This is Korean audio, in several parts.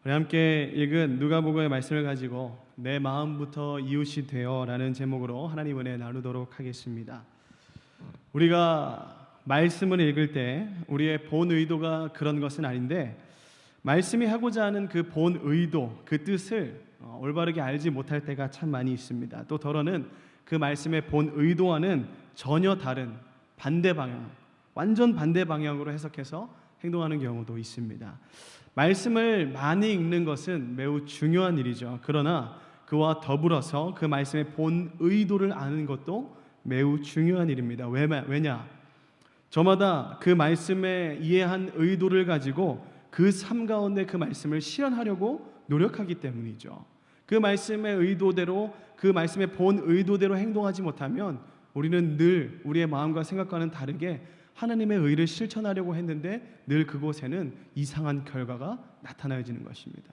우리 함께 읽은 누가복음의 말씀을 가지고 내 마음부터 이웃이 되어라는 제목으로 하나님 은혜 나누도록 하겠습니다. 우리가 말씀을 읽을 때 우리의 본 의도가 그런 것은 아닌데 말씀이 하고자 하는 그 본 의도, 그 뜻을 올바르게 알지 못할 때가 참 많이 있습니다. 또 더러는 그 말씀의 본 의도와는 전혀 다른 반대 방향, 완전 반대 방향으로 해석해서 행동하는 경우도 있습니다. 말씀을 많이 읽는 것은 매우 중요한 일이죠. 그러나 그와 더불어서 그 말씀의 본 의도를 아는 것도 매우 중요한 일입니다. 왜냐? 저마다 그 말씀에 이해한 의도를 가지고 그 삶 가운데 그 말씀을 실현하려고 노력하기 때문이죠. 그 말씀의 의도대로, 그 말씀의 본 의도대로 행동하지 못하면 우리는 늘 우리의 마음과 생각과는 다르게 하나님의 의를 실천하려고 했는데 늘 그곳에는 이상한 결과가 나타나지는 것입니다.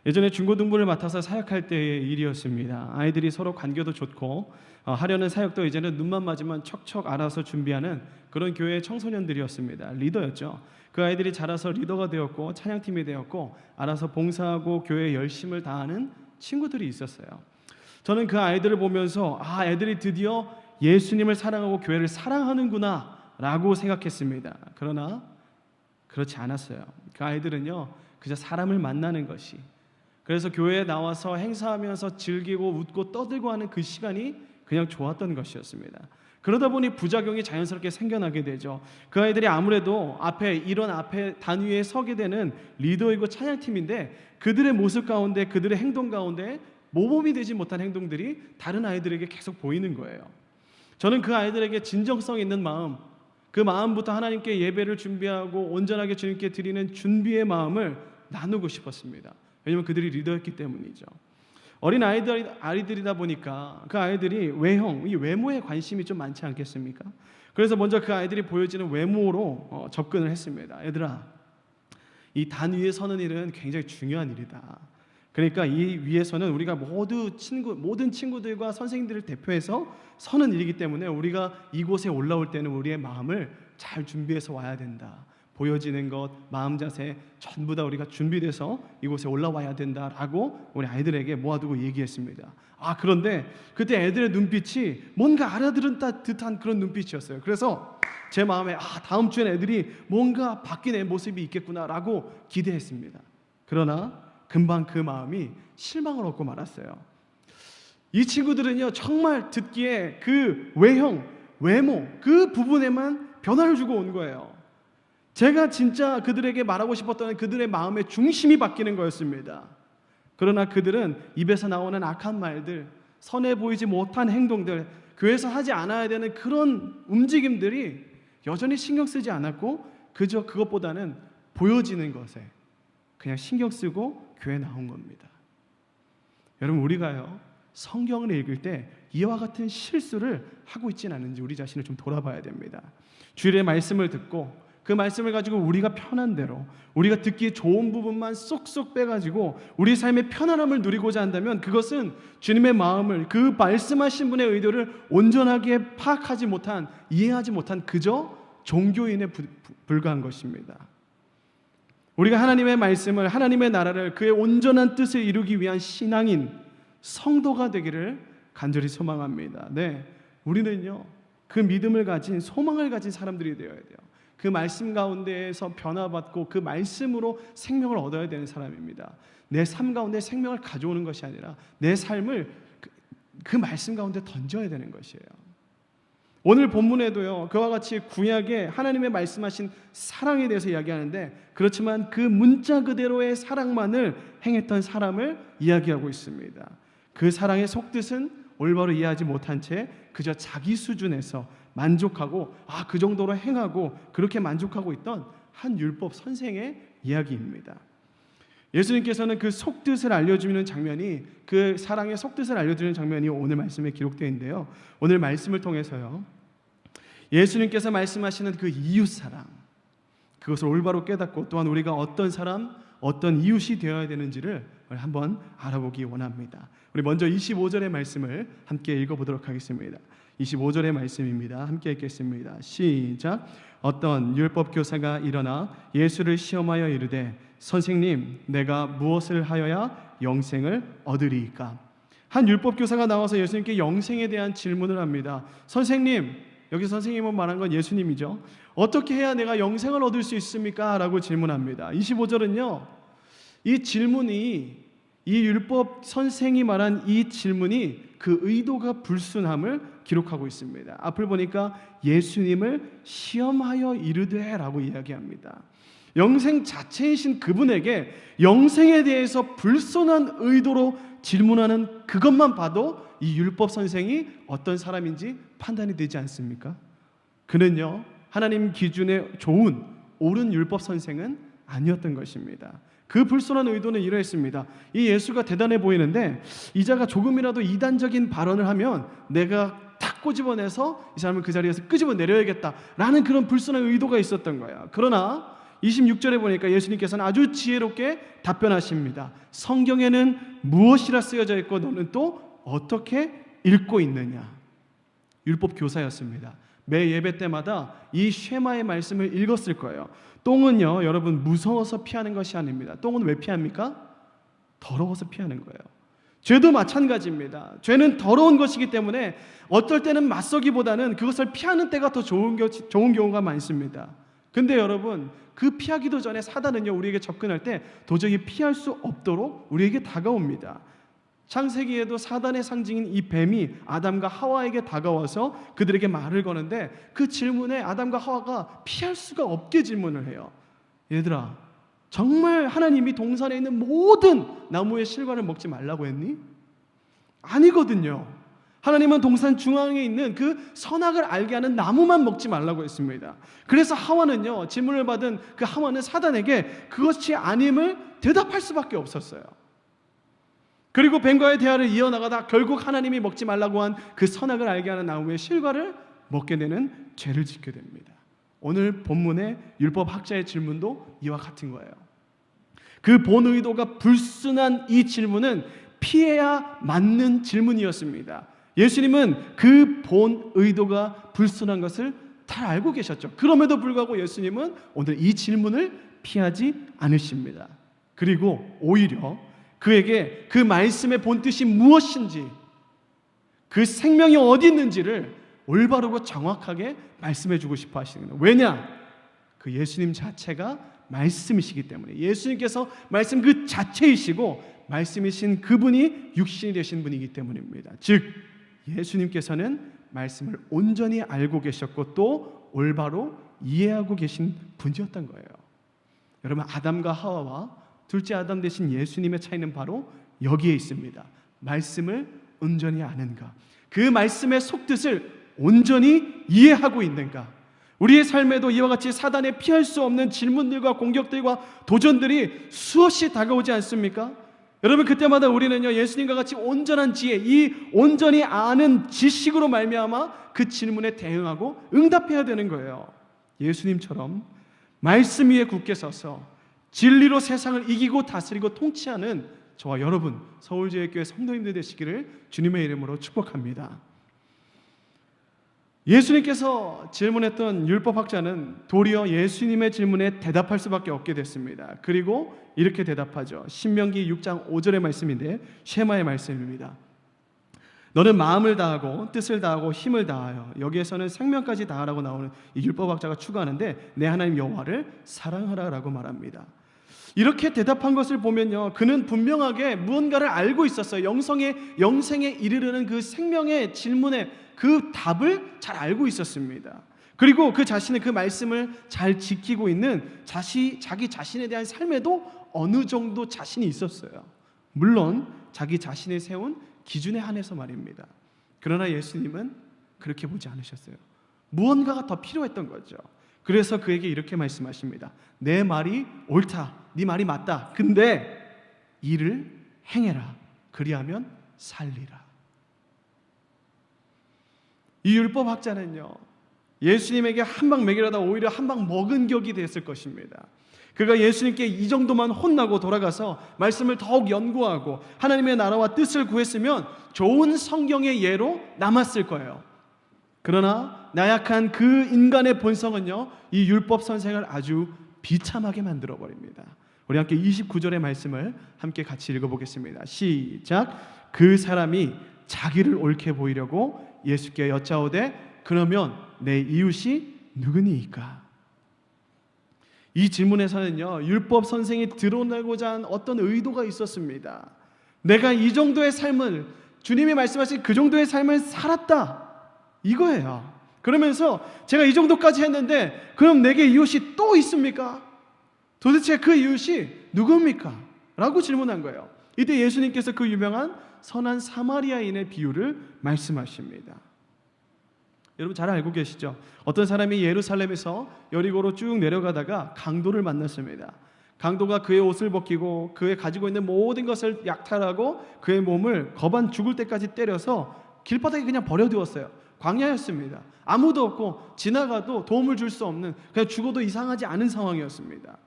예전에 중고등부를 맡아서 사역할 때의 일이었습니다. 아이들이 서로 관계도 좋고 하려는 사역도 이제는 눈만 맞으면 척척 알아서 준비하는 그런 교회의 청소년들이었습니다. 리더였죠. 그 아이들이 자라서 리더가 되었고 찬양팀이 되었고 알아서 봉사하고 교회에 열심을 다하는 친구들이 있었어요. 저는 그 아이들을 보면서 애들이 드디어 예수님을 사랑하고 교회를 사랑하는구나 라고 생각했습니다. 그러나 그렇지 않았어요. 그 아이들은요 그저 사람을 만나는 것이, 그래서 교회에 나와서 행사하면서 즐기고 웃고 떠들고 하는 그 시간이 그냥 좋았던 것이었습니다. 그러다 보니 부작용이 자연스럽게 생겨나게 되죠. 그 아이들이 아무래도 이런 앞에 단위에 서게 되는 리더이고 찬양팀인데 그들의 모습 가운데, 그들의 행동 가운데 모범이 되지 못한 행동들이 다른 아이들에게 계속 보이는 거예요. 저는 그 아이들에게 진정성 있는 마음, 그 마음부터 하나님께 예배를 준비하고 온전하게 주님께 드리는 준비의 마음을 나누고 싶었습니다. 왜냐하면 그들이 리더였기 때문이죠. 어린 아이들이다 보니까 그 아이들이 이 외모에 관심이 좀 많지 않겠습니까? 그래서 먼저 그 아이들이 보여지는 외모로 접근을 했습니다. 얘들아, 이 단 위에 서는 일은 굉장히 중요한 일이다. 그러니까 이 위에서는 우리가 모든 친구들과 선생님들을 대표해서 서는 일이기 때문에 우리가 이곳에 올라올 때는 우리의 마음을 잘 준비해서 와야 된다. 보여지는 것, 마음 자세 전부 다 우리가 준비돼서 이곳에 올라와야 된다라고 우리 아이들에게 모아두고 얘기했습니다. 그런데 그때 애들의 눈빛이 뭔가 알아들은 듯한 그런 눈빛이었어요. 그래서 제 마음에 다음 주엔 애들이 뭔가 바뀐 애 모습이 있겠구나라고 기대했습니다. 그러나 금방 그 마음이 실망을 얻고 말았어요. 이 친구들은요 정말 듣기에 그 외모 그 부분에만 변화를 주고 온 거예요. 제가 진짜 그들에게 말하고 싶었던 그들의 마음의 중심이 바뀌는 거였습니다. 그러나 그들은 입에서 나오는 악한 말들, 선해 보이지 못한 행동들, 교회에서 하지 않아야 되는 그런 움직임들이 여전히 신경 쓰지 않았고 그저 그것보다는 보여지는 것에 그냥 신경 쓰고 교회에 나온 겁니다. 여러분, 우리가요 성경을 읽을 때 이와 같은 실수를 하고 있지는 않은지 우리 자신을 좀 돌아봐야 됩니다. 주일의 말씀을 듣고 그 말씀을 가지고 우리가 편한 대로, 우리가 듣기에 좋은 부분만 쏙쏙 빼가지고 우리 삶의 편안함을 누리고자 한다면 그것은 주님의 마음을, 그 말씀하신 분의 의도를 온전하게 파악하지 못한, 이해하지 못한 그저 종교인에 불과한 것입니다. 우리가 하나님의 말씀을, 하나님의 나라를, 그의 온전한 뜻을 이루기 위한 신앙인, 성도가 되기를 간절히 소망합니다. 우리는요 그 믿음을 가진, 소망을 가진 사람들이 되어야 돼요. 그 말씀 가운데에서 변화받고 그 말씀으로 생명을 얻어야 되는 사람입니다. 내 삶 가운데 생명을 가져오는 것이 아니라 내 삶을 그 말씀 가운데 던져야 되는 것이에요. 오늘 본문에도요 그와 같이 구약에 하나님의 말씀하신 사랑에 대해서 이야기하는데, 그렇지만 그 문자 그대로의 사랑만을 행했던 사람을 이야기하고 있습니다. 그 사랑의 속뜻은 올바로 이해하지 못한 채 그저 자기 수준에서 만족하고 그 정도로 행하고 그렇게 만족하고 있던 한 율법 선생의 이야기입니다. 예수님께서는 그 속뜻을 알려주는 장면이, 그 사랑의 속뜻을 알려주는 장면이 오늘 말씀에 기록되어 있는데요, 오늘 말씀을 통해서요 예수님께서 말씀하시는 그 이웃사랑, 그것을 올바로 깨닫고 또한 우리가 어떤 사람, 어떤 이웃이 되어야 되는지를 한번 알아보기 원합니다. 우리 먼저 25절의 말씀을 함께 읽어보도록 하겠습니다. 25절의 말씀입니다. 함께 읽겠습니다. 시작. 어떤 율법 교사가 일어나 예수를 시험하여 이르되 선생님, 내가 무엇을 하여야 영생을 얻으리이까? 한 율법 교사가 나와서 예수님께 영생에 대한 질문을 합니다. 선생님, 여기 선생님은 말한 건 예수님이죠. 어떻게 해야 내가 영생을 얻을 수 있습니까? 라고 질문합니다. 25절은요, 이 질문이, 이 율법 선생이 말한 이 질문이 그 의도가 불순함을 기록하고 있습니다. 앞을 보니까 예수님을 시험하여 이르되 라고 이야기합니다. 영생 자체이신 그분에게 영생에 대해서 불순한 의도로 질문하는 그것만 봐도 이 율법 선생이 어떤 사람인지 판단이 되지 않습니까? 그는요, 하나님 기준에 좋은 옳은 율법 선생은 아니었던 것입니다. 그 불순한 의도는 이러했습니다. 이 예수가 대단해 보이는데 이자가 조금이라도 이단적인 발언을 하면 내가 탁 꼬집어내서 이 사람을 그 자리에서 끄집어내려야겠다라는 그런 불순한 의도가 있었던 거예요. 그러나 26절에 보니까 예수님께서는 아주 지혜롭게 답변하십니다. 성경에는 무엇이라 쓰여져 있고 너는 또 어떻게 읽고 있느냐? 율법 교사였습니다. 매 예배 때마다 이 쉐마의 말씀을 읽었을 거예요. 똥은요, 여러분, 무서워서 피하는 것이 아닙니다. 똥은 왜 피합니까? 더러워서 피하는 거예요. 죄도 마찬가지입니다. 죄는 더러운 것이기 때문에 어떨 때는 맞서기보다는 그것을 피하는 때가 더 좋은 경우가 많습니다. 근데 여러분, 그 피하기도 전에 사단은요, 우리에게 접근할 때 도저히 피할 수 없도록 우리에게 다가옵니다. 창세기에도 사단의 상징인 이 뱀이 아담과 하와에게 다가와서 그들에게 말을 거는데 그 질문에 아담과 하와가 피할 수가 없게 질문을 해요. 얘들아, 정말 하나님이 동산에 있는 모든 나무의 실과를 먹지 말라고 했니? 아니거든요. 하나님은 동산 중앙에 있는 그 선악을 알게 하는 나무만 먹지 말라고 했습니다. 그래서 하와는요, 질문을 받은 그 하와는 사단에게 그것이 아님을 대답할 수밖에 없었어요. 그리고 뱀과의 대화를 이어나가다 결국 하나님이 먹지 말라고 한 그 선악을 알게 하는 나무의 실과를 먹게 되는 죄를 짓게 됩니다. 오늘 본문의 율법학자의 질문도 이와 같은 거예요. 그 본 의도가 불순한 이 질문은 피해야 맞는 질문이었습니다. 예수님은 그 본 의도가 불순한 것을 잘 알고 계셨죠. 그럼에도 불구하고 예수님은 오늘 이 질문을 피하지 않으십니다. 그리고 오히려 그에게 그 말씀의 본뜻이 무엇인지, 그 생명이 어디 있는지를 올바르고 정확하게 말씀해 주고 싶어 하시는 거예요. 왜냐? 그 예수님 자체가 말씀이시기 때문에, 예수님께서 말씀 그 자체이시고 말씀이신 그분이 육신이 되신 분이기 때문입니다. 즉 예수님께서는 말씀을 온전히 알고 계셨고 또 올바로 이해하고 계신 분이었던 거예요. 여러분, 아담과 하와와 둘째 아담 되신 예수님의 차이는 바로 여기에 있습니다. 말씀을 온전히 아는가, 그 말씀의 속뜻을 온전히 이해하고 있는가. 우리의 삶에도 이와 같이 사단의 피할 수 없는 질문들과 공격들과 도전들이 수없이 다가오지 않습니까? 여러분, 그때마다 우리는요, 예수님과 같이 온전한 지혜, 이 온전히 아는 지식으로 말미암아 그 질문에 대응하고 응답해야 되는 거예요. 예수님처럼 말씀 위에 굳게 서서 진리로 세상을 이기고 다스리고 통치하는 저와 여러분, 서울제일교회 성도님들 되시기를 주님의 이름으로 축복합니다. 예수님께서 질문했던 율법학자는 도리어 예수님의 질문에 대답할 수밖에 없게 됐습니다. 그리고 이렇게 대답하죠. 신명기 6장 5절의 말씀인데 쉐마의 말씀입니다. 너는 마음을 다하고 뜻을 다하고 힘을 다하여, 여기에서는 생명까지 다하라고 나오는 이 율법학자가 추가하는데 내 하나님 여호와를 사랑하라라고 말합니다. 이렇게 대답한 것을 보면요, 그는 분명하게 무언가를 알고 있었어요. 영생에 이르르는 그 생명의 질문에 그 답을 잘 알고 있었습니다. 그리고 그 자신의 그 말씀을 잘 지키고 있는 자기 자신에 대한 삶에도 어느 정도 자신이 있었어요. 물론 자기 자신이 세운 기준에 한해서 말입니다. 그러나 예수님은 그렇게 보지 않으셨어요. 무언가가 더 필요했던 거죠. 그래서 그에게 이렇게 말씀하십니다. 내 말이 옳다, 네 말이 맞다. 근데 이를 행해라. 그리하면 살리라. 이 율법학자는요, 예수님에게 한 방 먹이려다 오히려 한 방 먹은 격이 됐을 것입니다. 그가 예수님께 이 정도만 혼나고 돌아가서 말씀을 더욱 연구하고 하나님의 나라와 뜻을 구했으면 좋은 성경의 예로 남았을 거예요. 그러나 나약한 그 인간의 본성은요, 이 율법 선생을 아주 비참하게 만들어 버립니다. 우리 함께 29절의 말씀을 함께 같이 읽어보겠습니다. 시작. 그 사람이 자기를 옳게 보이려고 예수께 여짜오되 그러면 내 이웃이 누구니이까? 이 질문에서는요, 율법 선생이 드러내고자 한 어떤 의도가 있었습니다. 내가 이 정도의 삶을, 주님이 말씀하신 그 정도의 삶을 살았다, 이거예요. 그러면서 제가 이 정도까지 했는데 그럼 내게 이웃이 또 있습니까? 도대체 그 이웃이 누굽니까? 라고 질문한 거예요. 이때 예수님께서 그 유명한 선한 사마리아인의 비유를 말씀하십니다. 여러분 잘 알고 계시죠? 어떤 사람이 예루살렘에서 여리고로 쭉 내려가다가 강도를 만났습니다. 강도가 그의 옷을 벗기고 그의 가지고 있는 모든 것을 약탈하고 그의 몸을 거반 죽을 때까지 때려서 길바닥에 그냥 버려두었어요. 광야였습니다. 아무도 없고 지나가도 도움을 줄 수 없는, 그냥 죽어도 이상하지 않은 상황이었습니다.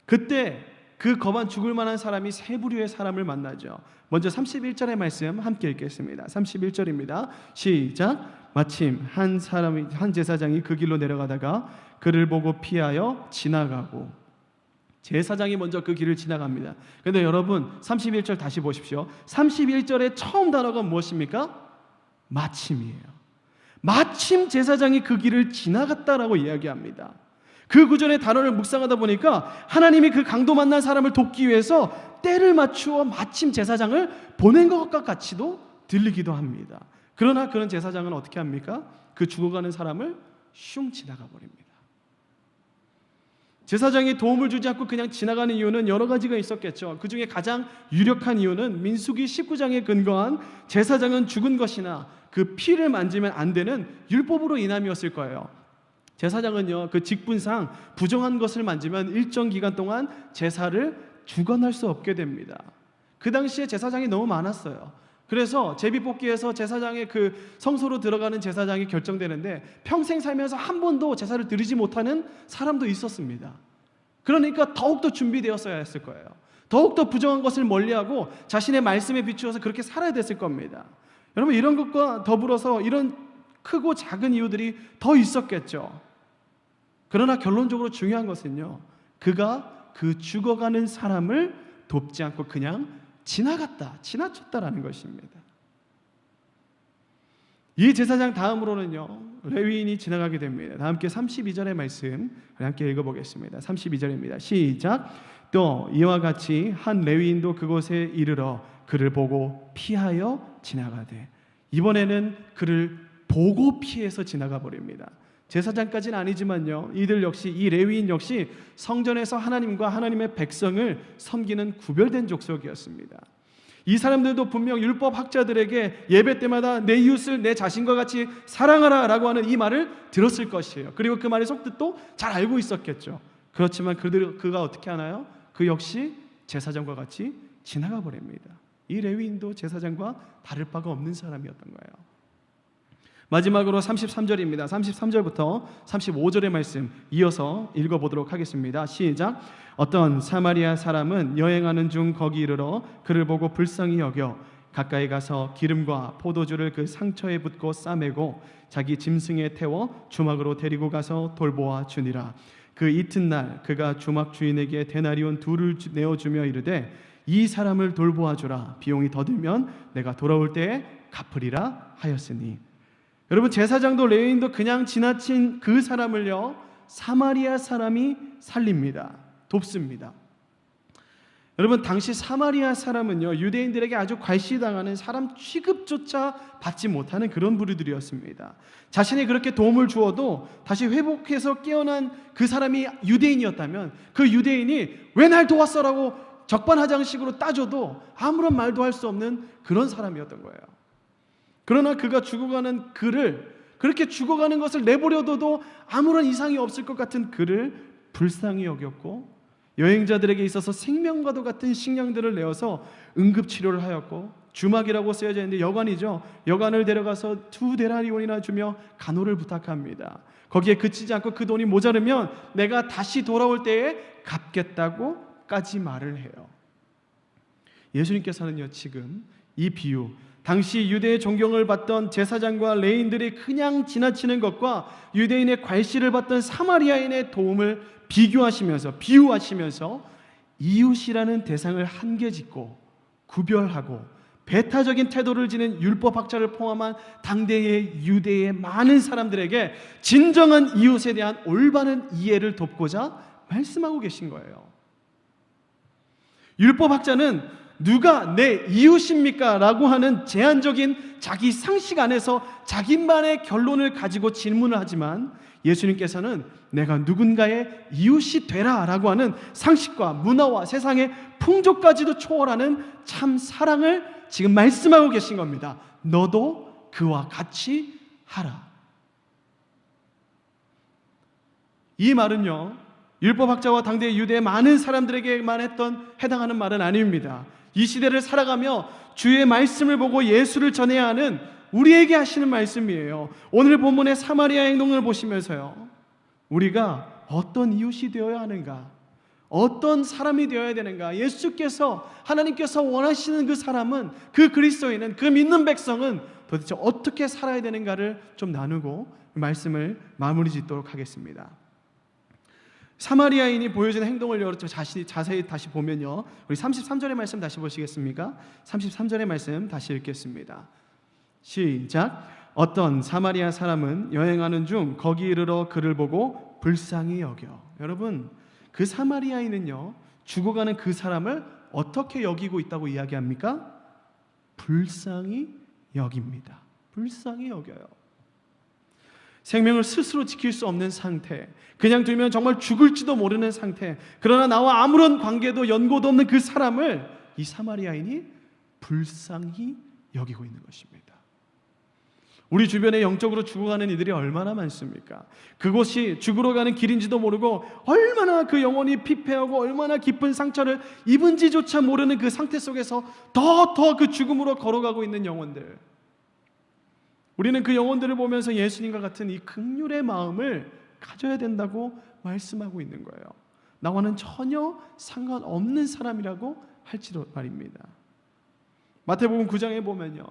그때 그 거반 죽을 만한 사람이 세 부류의 사람을 만나죠. 먼저 31절의 말씀 함께 읽겠습니다. 31절입니다. 시작. 마침 한 제사장이 그 길로 내려가다가 그를 보고 피하여 지나가고, 제사장이 먼저 그 길을 지나갑니다. 그런데 여러분 31절 다시 보십시오. 31절의 처음 단어가 무엇입니까? 마침이에요. 마침 제사장이 그 길을 지나갔다라고 이야기합니다. 그 구절의 단어를 묵상하다 보니까 하나님이 그 강도 만난 사람을 돕기 위해서 때를 맞추어 마침 제사장을 보낸 것과 같이도 들리기도 합니다. 그러나 그런 제사장은 어떻게 합니까? 그 죽어가는 사람을 슝 지나가 버립니다. 제사장이 도움을 주지 않고 그냥 지나가는 이유는 여러 가지가 있었겠죠. 그 중에 가장 유력한 이유는 민수기 19장에 근거한 제사장은 죽은 것이나 그 피를 만지면 안 되는 율법으로 인함이었을 거예요. 제사장은요, 그 직분상 부정한 것을 만지면 일정 기간 동안 제사를 주관할 수 없게 됩니다. 그 당시에 제사장이 너무 많았어요. 그래서 제비뽑기에서 제사장의 그 성소로 들어가는 제사장이 결정되는데 평생 살면서 한 번도 제사를 드리지 못하는 사람도 있었습니다. 그러니까 더욱더 준비되었어야 했을 거예요. 더욱더 부정한 것을 멀리하고 자신의 말씀에 비추어서 그렇게 살아야 됐을 겁니다. 여러분, 이런 것과 더불어서 이런 크고 작은 이유들이 더 있었겠죠. 그러나 결론적으로 중요한 것은요, 그가 그 죽어가는 사람을 돕지 않고 그냥 지나쳤다라는 것입니다. 이 제사장 다음으로는요, 레위인이 지나가게 됩니다. 다 함께 32절의 말씀 함께 읽어보겠습니다. 32절입니다. 시작. 또 이와 같이 한 레위인도 그곳에 이르러 그를 보고 피하여 지나가되, 이번에는 그를 보고 피해서 지나가 버립니다. 제사장까지는 아니지만요, 이들 역시, 이 레위인 역시 성전에서 하나님과 하나님의 백성을 섬기는 구별된 족속이었습니다. 이 사람들도 분명 율법 학자들에게 예배 때마다 내 이웃을 내 자신과 같이 사랑하라 라고 하는 이 말을 들었을 것이에요. 그리고 그 말의 속뜻도 잘 알고 있었겠죠. 그렇지만 그가 어떻게 하나요? 그 역시 제사장과 같이 지나가 버립니다. 이 레위인도 제사장과 다를 바가 없는 사람이었던 거예요. 마지막으로 33절입니다. 33절부터 35절의 말씀 이어서 읽어보도록 하겠습니다. 시작. 어떤 사마리아 사람은 여행하는 중 거기 이르러 그를 보고 불쌍히 여겨 가까이 가서 기름과 포도주를 그 상처에 붓고 싸매고 자기 짐승에 태워 주막으로 데리고 가서 돌보아 주니라. 그 이튿날 그가 주막 주인에게 데나리온 2를 내어주며 이르되 이 사람을 돌보아 주라. 비용이 더 들면 내가 돌아올 때에 갚으리라 하였으니. 여러분, 제사장도 레위인도 그냥 지나친 그 사람을요, 사마리아 사람이 살립니다. 돕습니다. 여러분, 당시 사마리아 사람은요, 유대인들에게 아주 괄시당하는, 사람 취급조차 받지 못하는 그런 부류들이었습니다. 자신이 그렇게 도움을 주어도 다시 회복해서 깨어난 그 사람이 유대인이었다면 그 유대인이 왜 날 도왔어라고 적반하장식으로 따져도 아무런 말도 할 수 없는 그런 사람이었던 거예요. 그러나 그가 죽어가는 그를, 그렇게 죽어가는 것을 내버려둬도 아무런 이상이 없을 것 같은 그를 불쌍히 여겼고, 여행자들에게 있어서 생명과도 같은 식량들을 내어서 응급치료를 하였고, 주막이라고 쓰여져 있는데 여관이죠. 여관을 데려가서 2데나리온이나 주며 간호를 부탁합니다. 거기에 그치지 않고 그 돈이 모자르면 내가 다시 돌아올 때에 갚겠다고까지 말을 해요. 예수님께서는요, 지금 이 비유, 당시 유대의 존경을 받던 제사장과 레인들이 그냥 지나치는 것과 유대인의 괄시를 받던 사마리아인의 도움을 비유하시면서 이웃이라는 대상을 한계짓고 구별하고 배타적인 태도를 지닌 율법학자를 포함한 당대의 유대의 많은 사람들에게 진정한 이웃에 대한 올바른 이해를 돕고자 말씀하고 계신 거예요. 율법학자는 누가 내 이웃입니까? 라고 하는 제한적인 자기 상식 안에서 자기만의 결론을 가지고 질문을 하지만 예수님께서는 내가 누군가의 이웃이 되라 라고 하는 상식과 문화와 세상의 풍조까지도 초월하는 참 사랑을 지금 말씀하고 계신 겁니다. 너도 그와 같이 하라. 이 말은요, 율법학자와 당대의 유대의 많은 사람들에게만 해당하는 말은 아닙니다. 이 시대를 살아가며 주의 말씀을 보고 예수를 전해야 하는 우리에게 하시는 말씀이에요. 오늘 본문의 사마리아 행동을 보시면서요, 우리가 어떤 이웃이 되어야 하는가, 어떤 사람이 되어야 되는가, 예수께서 하나님께서 원하시는 그 사람은, 그 그리스도인은, 그 믿는 백성은 도대체 어떻게 살아야 되는가를 좀 나누고 말씀을 마무리 짓도록 하겠습니다. 사마리아인이 보여준 행동을 자세히 다시 보면요, 우리 33절의 말씀 다시 보시겠습니까? 33절의 말씀 다시 읽겠습니다. 시작. 어떤 사마리아 사람은 여행하는 중 거기 이르러 그를 보고 불쌍히 여겨. 여러분, 그 사마리아인은요, 죽어가는 그 사람을 어떻게 여기고 있다고 이야기합니까? 불쌍히 여깁니다. 불쌍히 여겨요. 생명을 스스로 지킬 수 없는 상태, 그냥 두면 정말 죽을지도 모르는 상태, 그러나 나와 아무런 관계도 연고도 없는 그 사람을 이 사마리아인이 불쌍히 여기고 있는 것입니다. 우리 주변에 영적으로 죽어가는 이들이 얼마나 많습니까? 그곳이 죽으러 가는 길인지도 모르고 얼마나 그 영혼이 피폐하고 얼마나 깊은 상처를 입은지조차 모르는 그 상태 속에서 더 그 죽음으로 걸어가고 있는 영혼들, 우리는 그 영혼들을 보면서 예수님과 같은 이 긍휼의 마음을 가져야 된다고 말씀하고 있는 거예요. 나와는 전혀 상관없는 사람이라고 할지도 말입니다. 마태복음 9장에 보면요,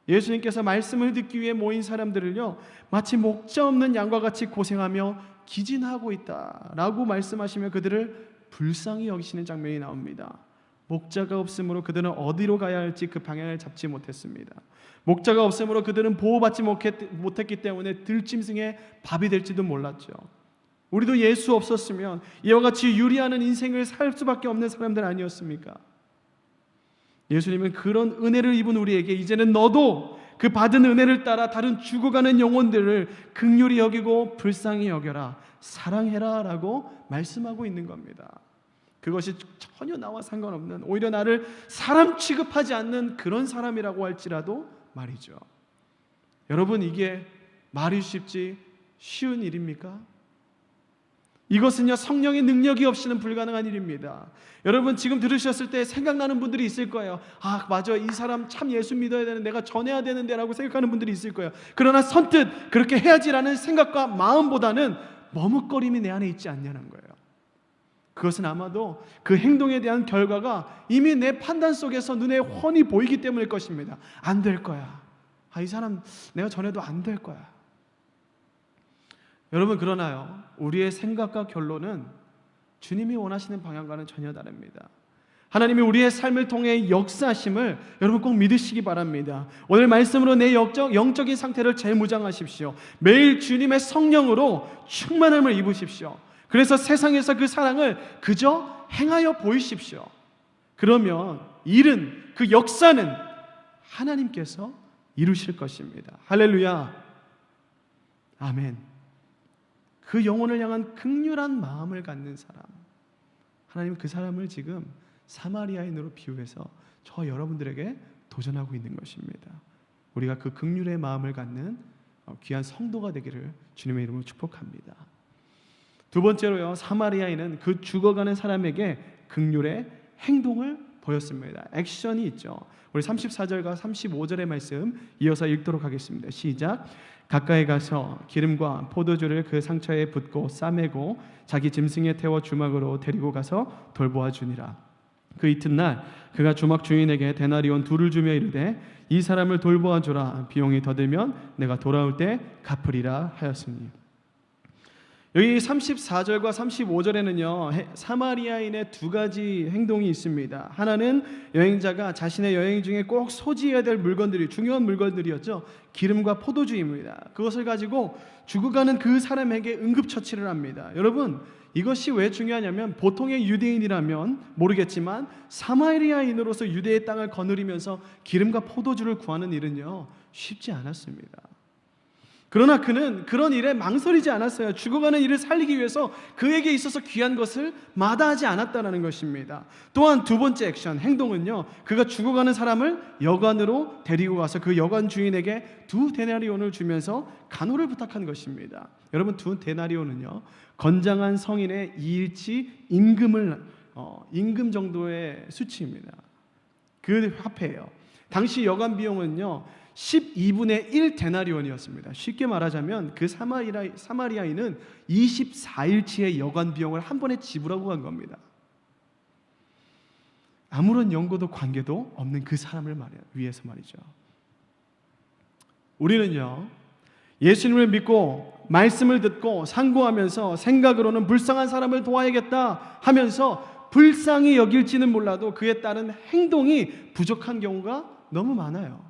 예수님께서 말씀을 듣기 위해 모인 사람들을요, 마치 목자 없는 양과 같이 고생하며 기진하고 있다라고 말씀하시며 그들을 불쌍히 여기시는 장면이 나옵니다. 목자가 없으므로 그들은 어디로 가야 할지 그 방향을 잡지 못했습니다. 목자가 없으므로 그들은 보호받지 못했기 때문에 들짐승의 밥이 될지도 몰랐죠. 우리도 예수 없었으면 이와 같이 유리하는 인생을 살 수밖에 없는 사람들 아니었습니까? 예수님은 그런 은혜를 입은 우리에게 이제는 너도 그 받은 은혜를 따라 다른 죽어가는 영혼들을 긍휼히 여기고 불쌍히 여겨라, 사랑해라 라고 말씀하고 있는 겁니다. 그것이 전혀 나와 상관없는, 오히려 나를 사람 취급하지 않는 그런 사람이라고 할지라도 말이죠. 여러분, 이게 말이 쉽지 쉬운 일입니까? 이것은요, 성령의 능력이 없이는 불가능한 일입니다. 여러분, 지금 들으셨을 때 생각나는 분들이 있을 거예요. 아, 맞아, 이 사람 참 예수 믿어야 되는, 내가 전해야 되는데 라고 생각하는 분들이 있을 거예요. 그러나 선뜻 그렇게 해야지라는 생각과 마음보다는 머뭇거림이 내 안에 있지 않냐는 거예요. 그것은 아마도 그 행동에 대한 결과가 이미 내 판단 속에서 눈에 훤히 보이기 때문일 것입니다. 안 될 거야. 아, 이 사람 내가 전해도 안 될 거야. 여러분, 그러나요, 우리의 생각과 결론은 주님이 원하시는 방향과는 전혀 다릅니다. 하나님이 우리의 삶을 통해 역사하심을 여러분 꼭 믿으시기 바랍니다. 오늘 말씀으로 내 영적인 상태를 재무장하십시오. 매일 주님의 성령으로 충만함을 입으십시오. 그래서 세상에서 그 사랑을 그저 행하여 보이십시오. 그러면 일은, 그 역사는 하나님께서 이루실 것입니다. 할렐루야. 아멘. 그 영혼을 향한 긍휼한 마음을 갖는 사람, 하나님 그 사람을 지금 사마리아인으로 비유해서 저 여러분들에게 도전하고 있는 것입니다. 우리가 그 긍휼의 마음을 갖는 귀한 성도가 되기를 주님의 이름으로 축복합니다. 두 번째로요, 사마리아인은 그 죽어가는 사람에게 긍휼의 행동을 보였습니다. 액션이 있죠. 우리 34절과 35절의 말씀 이어서 읽도록 하겠습니다. 시작. 가까이 가서 기름과 포도주를 그 상처에 붓고 싸매고 자기 짐승에 태워 주막으로 데리고 가서 돌보아 주니라. 그 이튿날 그가 주막 주인에게 데나리온 2를 주며 이르되 이 사람을 돌보아 주라. 비용이 더 들면 내가 돌아올 때 갚으리라 하였으니. 여기 34절과 35절에는요 사마리아인의 두 가지 행동이 있습니다. 하나는 여행자가 자신의 여행 중에 꼭 소지해야 될 물건들이, 중요한 물건들이었죠. 기름과 포도주입니다. 그것을 가지고 죽어가는 그 사람에게 응급처치를 합니다. 여러분, 이것이 왜 중요하냐면 보통의 유대인이라면 모르겠지만 사마리아인으로서 유대의 땅을 거느리면서 기름과 포도주를 구하는 일은요 쉽지 않았습니다. 그러나 그는 그런 일에 망설이지 않았어요. 죽어가는 일을 살리기 위해서 그에게 있어서 귀한 것을 마다하지 않았다는 것입니다. 또한 두 번째 액션, 행동은요, 그가 죽어가는 사람을 여관으로 데리고 가서 그 여관 주인에게 2데나리온을 주면서 간호를 부탁한 것입니다. 여러분, 2데나리온은요 건장한 성인의 2일치 임금 정도의 수치입니다. 그 화폐예요. 당시 여관 비용은요 12분의 1 데나리온이었습니다. 쉽게 말하자면 그 사마리아인은 24일치의 여관 비용을 한 번에 지불하고 간 겁니다. 아무런 연고도 관계도 없는 그 사람을 위해서 말이죠. 우리는요 예수님을 믿고 말씀을 듣고 상고하면서 생각으로는 불쌍한 사람을 도와야겠다 하면서 불쌍히 여길지는 몰라도 그에 따른 행동이 부족한 경우가 너무 많아요.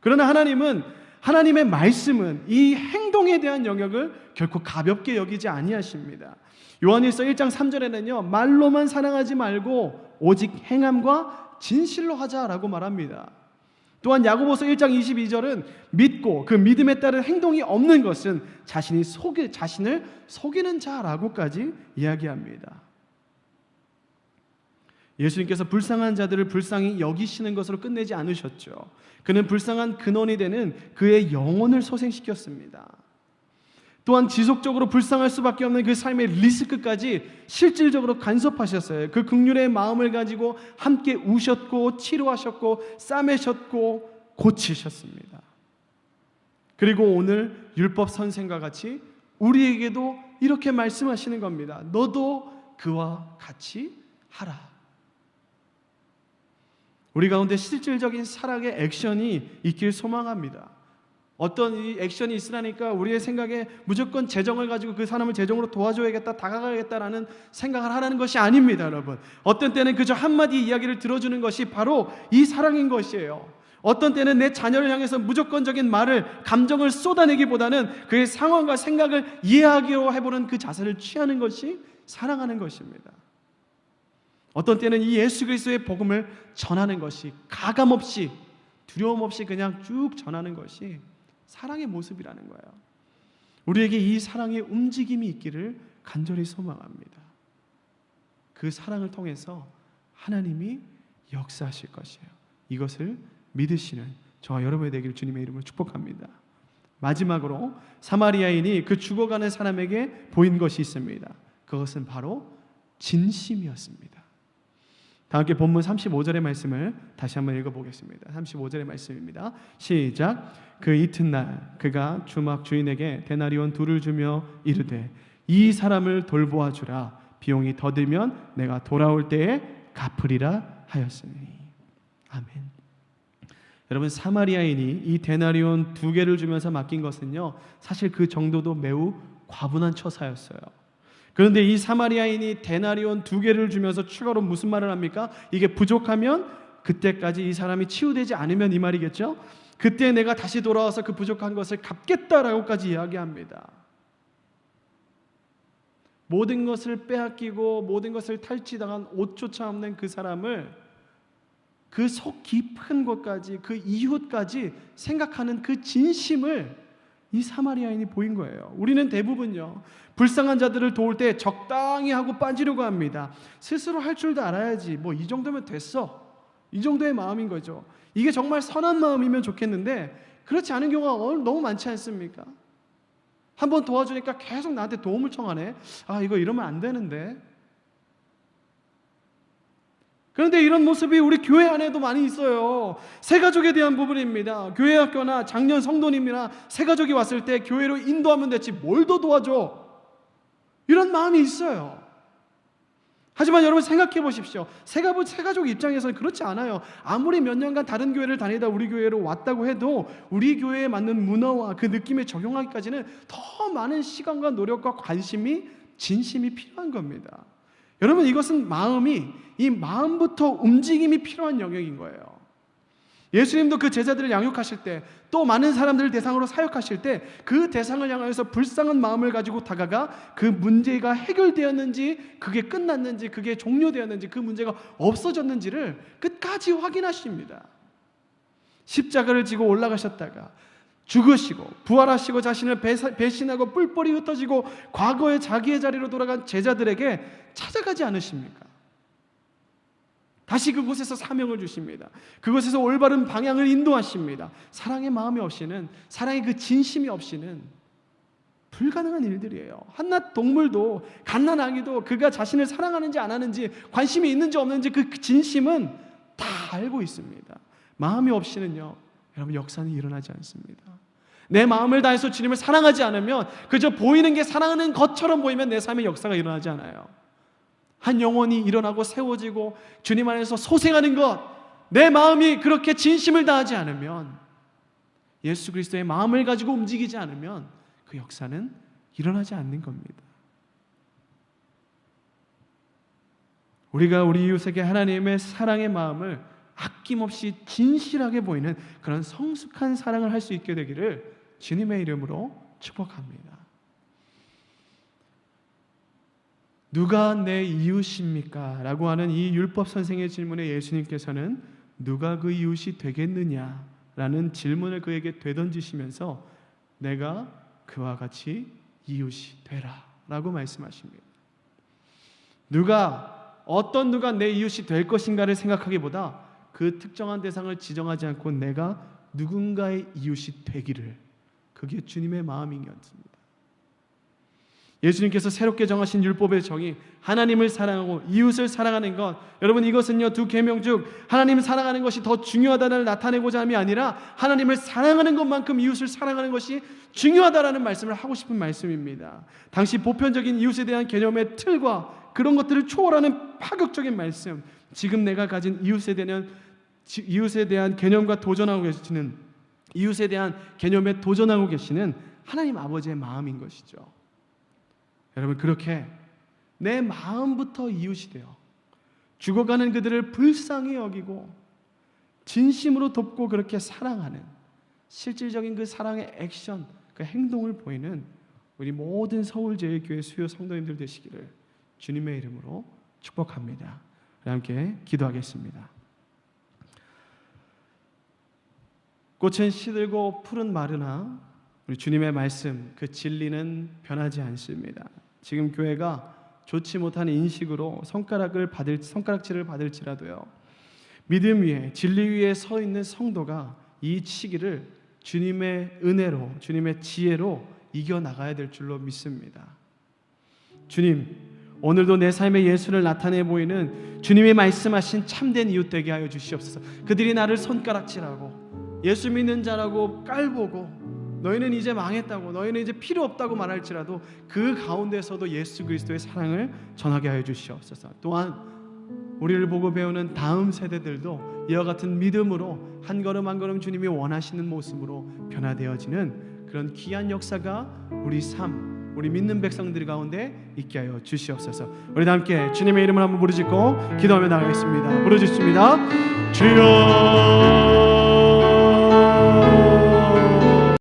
그러나 하나님은, 하나님의 말씀은 이 행동에 대한 영역을 결코 가볍게 여기지 아니하십니다. 요한일서 1장 3절에는요 말로만 사랑하지 말고 오직 행함과 진실로 하자라고 말합니다. 또한 야고보서 1장 22절은 믿고 그 믿음에 따른 행동이 없는 것은 자신을 속이는 자라고까지 이야기합니다. 예수님께서 불쌍한 자들을 불쌍히 여기시는 것으로 끝내지 않으셨죠. 그는 불쌍한 근원이 되는 그의 영혼을 소생시켰습니다. 또한 지속적으로 불쌍할 수밖에 없는 그 삶의 리스크까지 실질적으로 간섭하셨어요. 그 긍휼의 마음을 가지고 함께 우셨고 치료하셨고 싸매셨고 고치셨습니다. 그리고 오늘 율법 선생과 같이 우리에게도 이렇게 말씀하시는 겁니다. 너도 그와 같이 하라. 우리 가운데 실질적인 사랑의 액션이 있길 소망합니다. 어떤 이 액션이 있으라니까 우리의 생각에 무조건 재정을 가지고 그 사람을 재정으로 도와줘야겠다, 다가가야겠다라는 생각을 하라는 것이 아닙니다, 여러분. 어떤 때는 그저 한마디 이야기를 들어주는 것이 바로 이 사랑인 것이에요. 어떤 때는 내 자녀를 향해서 무조건적인 말을, 감정을 쏟아내기보다는 그의 상황과 생각을 이해하기로 해보는 그 자세를 취하는 것이 사랑하는 것입니다. 어떤 때는 이 예수 그리스도의 복음을 전하는 것이, 가감 없이 두려움 없이 그냥 쭉 전하는 것이 사랑의 모습이라는 거예요. 우리에게 이 사랑의 움직임이 있기를 간절히 소망합니다. 그 사랑을 통해서 하나님이 역사하실 것이에요. 이것을 믿으시는 저와 여러분이 되기를 주님의 이름으로 축복합니다. 마지막으로 사마리아인이 그 죽어가는 사람에게 보인 것이 있습니다. 그것은 바로 진심이었습니다. 다 함께 본문 35절의 말씀을 다시 한번 읽어보겠습니다. 35절의 말씀입니다. 시작. 그 이튿날 그가 주막 주인에게 데나리온 2를 주며 이르되 이 사람을 돌보아 주라. 비용이 더 들면 내가 돌아올 때에 갚으리라 하였으니. 아멘. 여러분, 사마리아인이 이 데나리온 2개를 주면서 맡긴 것은요 사실 그 정도도 매우 과분한 처사였어요. 그런데 이 사마리아인이 데나리온 2개를 주면서 추가로 무슨 말을 합니까? 이게 부족하면 그때까지 이 사람이 치유되지 않으면 이 말이겠죠? 그때 내가 다시 돌아와서 그 부족한 것을 갚겠다라고까지 이야기합니다. 모든 것을 빼앗기고 모든 것을 탈취당한 옷조차 없는 그 사람을 그 속 깊은 곳까지, 그 이웃까지 생각하는 그 진심을 이 사마리아인이 보인 거예요. 우리는 대부분요 불쌍한 자들을 도울 때 적당히 하고 빠지려고 합니다. 스스로 할 줄도 알아야지, 뭐 이 정도면 됐어, 이 정도의 마음인 거죠. 이게 정말 선한 마음이면 좋겠는데 그렇지 않은 경우가 너무 많지 않습니까? 한번 도와주니까 계속 나한테 도움을 청하네. 아, 이거 이러면 안 되는데. 그런데 이런 모습이 우리 교회 안에도 많이 있어요. 새가족에 대한 부분입니다. 교회 학교나 작년 성도님이나 새가족이 왔을 때 교회로 인도하면 됐지 뭘 더 도와줘, 이런 마음이 있어요. 하지만 여러분 생각해 보십시오. 새가족 입장에서는 그렇지 않아요. 아무리 몇 년간 다른 교회를 다니다 우리 교회로 왔다고 해도 우리 교회에 맞는 문화와 그 느낌에 적용하기까지는 더 많은 시간과 노력과 관심이, 진심이 필요한 겁니다. 여러분, 이것은 이 마음부터 움직임이 필요한 영역인 거예요. 예수님도 그 제자들을 양육하실 때, 또 많은 사람들을 대상으로 사역하실 때 그 대상을 향해서 불쌍한 마음을 가지고 다가가 그 문제가 해결되었는지, 그게 끝났는지, 그게 종료되었는지, 그 문제가 없어졌는지를 끝까지 확인하십니다. 십자가를 지고 올라가셨다가 죽으시고 부활하시고 자신을 배신하고 뿔뿔이 흩어지고 과거의 자기의 자리로 돌아간 제자들에게 찾아가지 않으십니까? 다시 그곳에서 사명을 주십니다. 그곳에서 올바른 방향을 인도하십니다. 사랑의 마음이 없이는, 사랑의 그 진심이 없이는 불가능한 일들이에요. 한낱 동물도, 갓난아기도 그가 자신을 사랑하는지 안 하는지, 관심이 있는지 없는지 그 진심은 다 알고 있습니다. 마음이 없이는요, 여러분, 역사는 일어나지 않습니다. 내 마음을 다해서 주님을 사랑하지 않으면, 그저 보이는 게 사랑하는 것처럼 보이면 내 삶의 역사가 일어나지 않아요. 한 영혼이 일어나고 세워지고 주님 안에서 소생하는 것, 내 마음이 그렇게 진심을 다하지 않으면, 예수 그리스도의 마음을 가지고 움직이지 않으면 그 역사는 일어나지 않는 겁니다. 우리가 우리 이웃에게 하나님의 사랑의 마음을 아낌없이 진실하게 보이는 그런 성숙한 사랑을 할 수 있게 되기를 주님의 이름으로 축복합니다. 누가 내 이웃입니까? 라고 하는 이 율법 선생의 질문에 예수님께서는 누가 그 이웃이 되겠느냐? 라는 질문을 그에게 되던지시면서 내가 그와 같이 이웃이 되라 라고 말씀하십니다. 어떤 누가 내 이웃이 될 것인가를 생각하기보다 그 특정한 대상을 지정하지 않고 내가 누군가의 이웃이 되기를, 그게 주님의 마음이었습니다. 예수님께서 새롭게 정하신 율법의 정의, 하나님을 사랑하고 이웃을 사랑하는 것, 여러분, 이것은요, 두 계명 중 하나님을 사랑하는 것이 더 중요하다는 나타내고자 함이 아니라 하나님을 사랑하는 것만큼 이웃을 사랑하는 것이 중요하다라는 말씀을 하고 싶은 말씀입니다. 당시 보편적인 이웃에 대한 개념의 틀과 그런 것들을 초월하는 파격적인 말씀, 지금 내가 가진 이웃에 대한 개념과 도전하고 계시는, 이웃에 대한 개념에 도전하고 계시는 하나님 아버지의 마음인 것이죠. 여러분, 그렇게 내 마음부터 이웃이 되어 죽어가는 그들을 불쌍히 여기고 진심으로 돕고 그렇게 사랑하는 실질적인 그 사랑의 액션, 그 행동을 보이는 우리 모든 서울제일교회 수요 성도님들 되시기를 주님의 이름으로 축복합니다. 함께 기도하겠습니다. 꽃은 시들고 풀은 마르나 우리 주님의 말씀, 그 진리는 변하지 않습니다. 지금 교회가 좋지 못한 인식으로 손가락질을 받을지라도요, 믿음 위에, 진리 위에 서 있는 성도가 이 시기를 주님의 은혜로, 주님의 지혜로 이겨나가야 될 줄로 믿습니다. 주님, 오늘도 내 삶의 예수를 나타내 보이는 주님이 말씀하신 참된 이웃 되게 하여 주시옵소서. 그들이 나를 손가락질하고 예수 믿는 자라고 깔보고 너희는 이제 망했다고, 너희는 이제 필요 없다고 말할지라도 그 가운데서도 예수 그리스도의 사랑을 전하게 하여 주시옵소서. 또한 우리를 보고 배우는 다음 세대들도 이와 같은 믿음으로 한 걸음 한 걸음 주님이 원하시는 모습으로 변화되어지는 그런 귀한 역사가 우리 믿는 백성들 가운데 있게 하여 주시옵소서. 우리 다 함께 주님의 이름을 한번 부르짖고 기도하며 나가겠습니다. 부르짖습니다. 주여